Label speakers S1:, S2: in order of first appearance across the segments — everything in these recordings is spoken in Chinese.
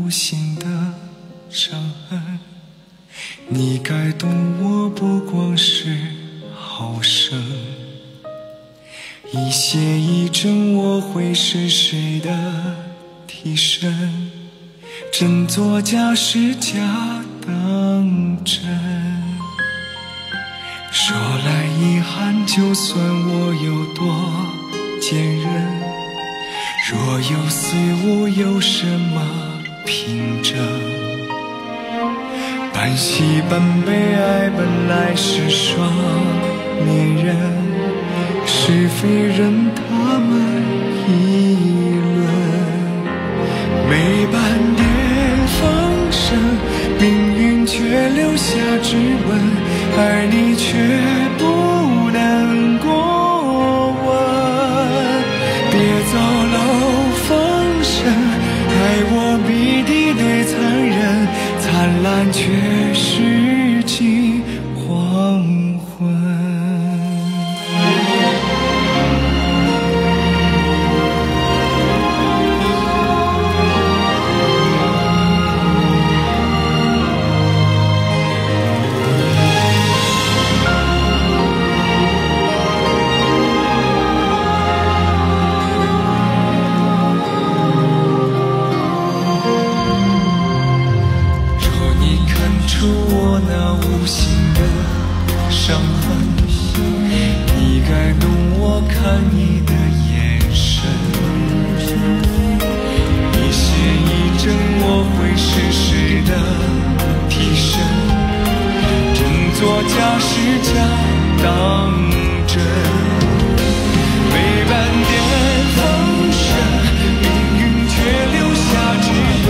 S1: 无形的伤痕。你该懂我不光是好胜，一邪一正我会是谁的替身？真作假时假当真。说来遗憾，就算我有多坚韧，若有似无有什么凭证？半喜半悲，爱本来是双面人，是非任他们议论。没半点风声，命运却留下指纹，而你却不能过问。别走漏风声，爱我比敌对残忍，灿烂却是近黄昏。我那无形的伤痕，你该懂我看你的眼神。一邪一正我会是谁的替身？真作假时假当真。没半点风声，命运却留下指纹，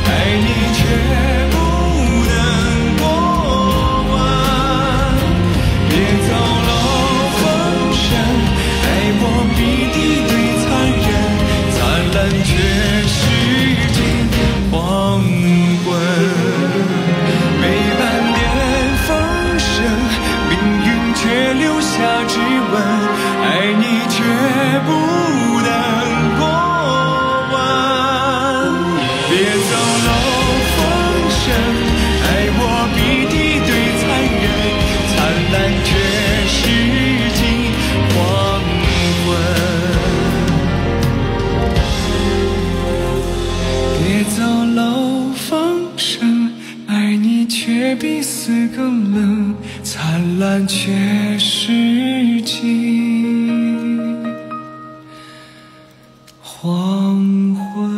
S1: 爱你却不却是近黄昏。没半点风声，命运却留下指纹，爱你却不能过问。别走漏风声，爱我比敌对残忍，灿烂却是近黄昏。别走漏风声，爱你却比死更冷，灿烂却是近黄昏。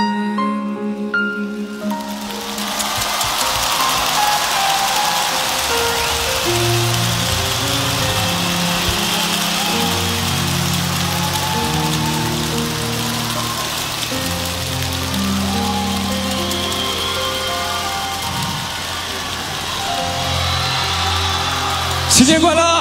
S2: 新年快乐！